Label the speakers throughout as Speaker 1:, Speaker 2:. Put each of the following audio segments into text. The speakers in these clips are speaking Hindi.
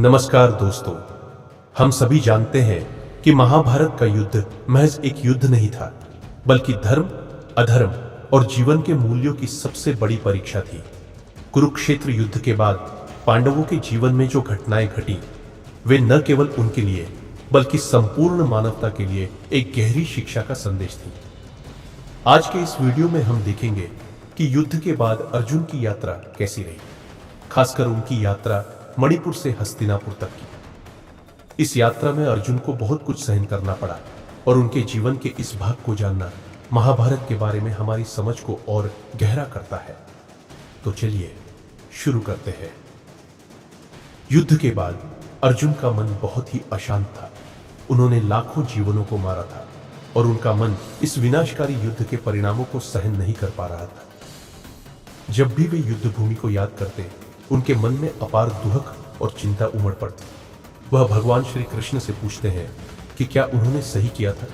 Speaker 1: नमस्कार दोस्तों, हम सभी जानते हैं कि महाभारत का युद्ध महज एक युद्ध नहीं था, बल्कि धर्म, अधर्म और जीवन के मूल्यों की सबसे बड़ी परीक्षा थी। कुरुक्षेत्र युद्ध के बाद पांडवों के जीवन में जो घटनाएं घटी, वे न केवल उनके लिए बल्कि संपूर्ण मानवता के लिए एक गहरी शिक्षा का संदेश थी। आज के इस वीडियो में हम देखेंगे कि युद्ध के बाद अर्जुन की यात्रा कैसी रही, खासकर उनकी यात्रा मणिपुर से हस्तिनापुर तक की। इस यात्रा में अर्जुन को बहुत कुछ सहन करना पड़ा और उनके जीवन के इस भाग को जानना महाभारत के बारे में हमारी समझ को और गहरा करता है। तो चलिए शुरू करते हैं। युद्ध के बाद अर्जुन का मन बहुत ही अशांत था। उन्होंने लाखों जीवनों को मारा था और उनका मन इस विनाशकारी युद्ध के परिणामों को सहन नहीं कर पा रहा था। जब भी वे युद्ध भूमि को याद करते, उनके मन में अपार दुख और चिंता उमड़ पड़ती। वह भगवान श्री कृष्ण से पूछते हैं कि क्या उन्होंने सही किया था,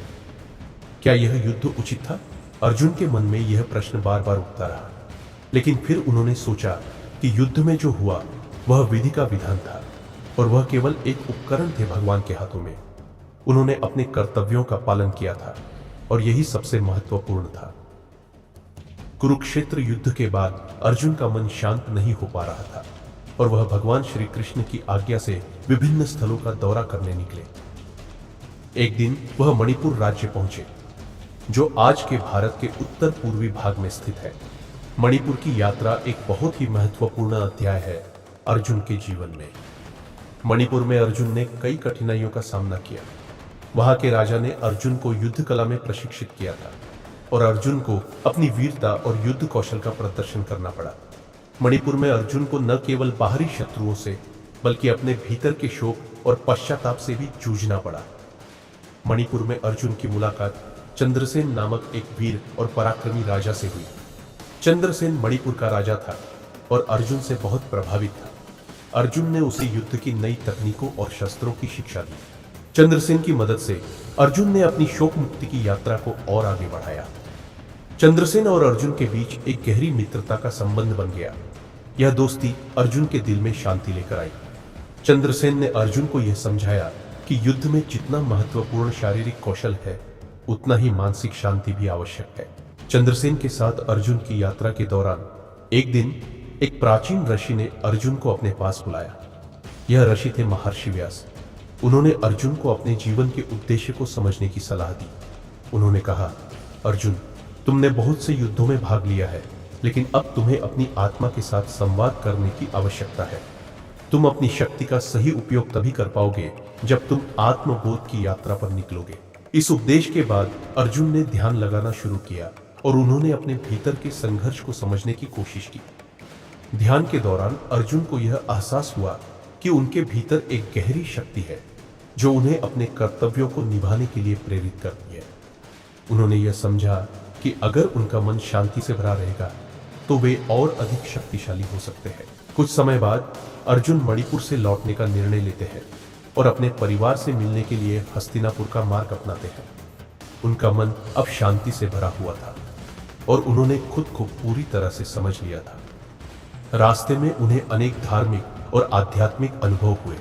Speaker 1: क्या यह युद्ध उचित था। अर्जुन के मन में यह प्रश्न बार बार उठता रहा, लेकिन फिर उन्होंने सोचा कि युद्ध में जो हुआ वह विधि का विधान था और वह केवल एक उपकरण थे भगवान के हाथों में। उन्होंने अपने कर्तव्यों का पालन किया था और यही सबसे महत्वपूर्ण था। कुरुक्षेत्र युद्ध के बाद अर्जुन का मन शांत नहीं हो पा रहा था और वह भगवान श्री कृष्ण की आज्ञा से विभिन्न स्थलों का दौरा करने निकले। एक दिन वह मणिपुर राज्य पहुंचे, जो आज के भारत के उत्तर पूर्वी भाग में स्थित है। मणिपुर की यात्रा एक बहुत ही महत्वपूर्ण अध्याय है अर्जुन के जीवन में। मणिपुर में अर्जुन ने कई कठिनाइयों का सामना किया। वहां के राजा ने अर्जुन को युद्ध कला में प्रशिक्षित किया था और अर्जुन को अपनी वीरता और युद्ध कौशल का प्रदर्शन करना पड़ा। मणिपुर में अर्जुन को न केवल बाहरी शत्रुओं से बल्कि अपने भीतर के शोक और पश्चाताप से भी जूझना पड़ा। मणिपुर में अर्जुन की मुलाकात चंद्रसेन नामक एक वीर और पराक्रमी राजा से हुई। चंद्रसेन मणिपुर का राजा था और अर्जुन से बहुत प्रभावित था। अर्जुन ने उसे युद्ध की नई तकनीकों और शस्त्रों की शिक्षा दी। चंद्रसेन की मदद से अर्जुन ने अपनी शोक मुक्ति की यात्रा को और आगे बढ़ाया। चंद्रसेन और अर्जुन के बीच एक गहरी मित्रता का संबंध बन गया। यह दोस्ती अर्जुन के दिल में शांति लेकर आई। चंद्रसेन ने अर्जुन को यह समझाया कि युद्ध में जितना महत्वपूर्ण शारीरिक कौशल है, उतना ही मानसिक शांति भी आवश्यक है। चंद्रसेन के साथ अर्जुन की यात्रा के दौरान एक दिन एक प्राचीन ऋषि ने अर्जुन को अपने पास बुलाया। यह ऋषि थे महर्षि व्यास। उन्होंने अर्जुन को अपने जीवन के उद्देश्य को समझने की सलाह दी। उन्होंने कहा, अर्जुन, तुमने बहुत से युद्धों में भाग लिया है, लेकिन अब तुम्हें अपनी आत्मा के साथ संवाद करने की आवश्यकता है। तुम अपनी शक्ति का सही उपयोग तभी कर पाओगे जब तुम आत्मबोध की यात्रा पर निकलोगे। इस उपदेश के बाद अर्जुन ने ध्यान लगाना शुरू किया और उन्होंने अपने भीतर के संघर्ष को समझने की कोशिश की। ध्यान के दौरान अर्जुन को यह एहसास हुआ कि उनके भीतर एक गहरी शक्ति है जो उन्हें अपने कर्तव्यों को निभाने के लिए प्रेरित करती है। उन्होंने यह समझा कि अगर उनका मन शांति से भरा रहेगा तो वे और अधिक शक्तिशाली हो सकते हैं। कुछ समय बाद अर्जुन मणिपुर से लौटने का निर्णय लेते हैं और अपने परिवार से मिलने के लिए हस्तिनापुर का मार्ग अपनाते हैं। उनका मन अब शांति से भरा हुआ था और उन्होंने खुद को पूरी तरह से समझ लिया था। रास्ते में उन्हें अनेक धार्मिक और आध्यात्मिक अनुभव हुए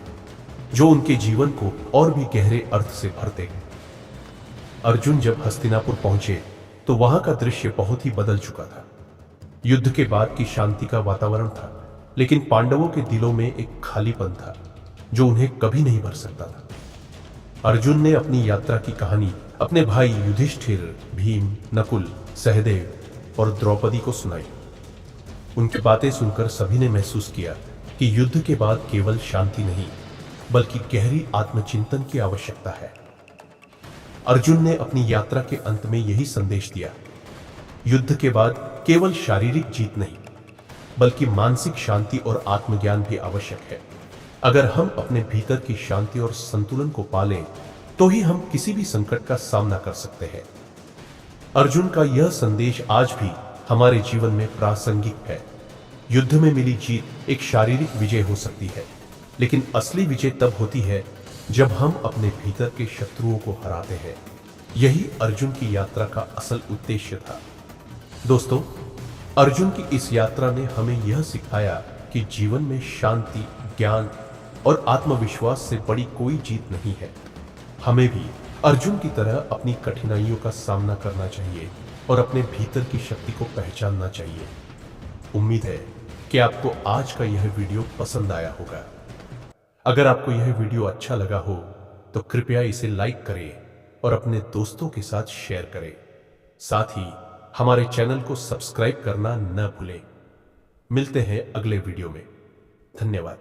Speaker 1: जो उनके जीवन को और भी गहरे अर्थ से भरते गए। अर्जुन जब हस्तिनापुर पहुंचे तो वहां का दृश्य बहुत ही बदल चुका था। युद्ध के बाद की शांति का वातावरण था, लेकिन पांडवों के दिलों में एक खालीपन था जो उन्हें कभी नहीं भर सकता था। अर्जुन ने अपनी यात्रा की कहानी अपने भाई युधिष्ठिर, भीम, नकुल, सहदेव और द्रौपदी को सुनाई। उनकी बातें सुनकर सभी ने महसूस किया कि युद्ध के बाद केवल शांति नहीं बल्कि गहरी आत्मचिंतन की आवश्यकता है। अर्जुन ने अपनी यात्रा के अंत में यही संदेश दिया, युद्ध के बाद केवल शारीरिक जीत नहीं बल्कि मानसिक शांति और आत्मज्ञान भी आवश्यक है। अगर हम अपने भीतर की शांति और संतुलन को पालें तो ही हम किसी भी संकट का सामना कर सकते हैं। अर्जुन का यह संदेश आज भी हमारे जीवन में प्रासंगिक है। युद्ध में मिली जीत एक शारीरिक विजय हो सकती है, लेकिन असली विजय तब होती है जब हम अपने भीतर के शत्रुओं को हराते हैं। यही अर्जुन की यात्रा का असल उद्देश्य था। दोस्तों, अर्जुन की इस यात्रा ने हमें यह सिखाया कि जीवन में शांति, ज्ञान और आत्मविश्वास से बड़ी कोई जीत नहीं है। हमें भी अर्जुन की तरह अपनी कठिनाइयों का सामना करना चाहिए और अपने भीतर की शक्ति को पहचानना चाहिए। उम्मीद है कि आपको आज का यह वीडियो पसंद आया होगा। अगर आपको यह वीडियो अच्छा लगा हो तो कृपया इसे लाइक करें और अपने दोस्तों के साथ शेयर करें। साथ ही हमारे चैनल को सब्सक्राइब करना न भूलें। मिलते हैं अगले वीडियो में। धन्यवाद।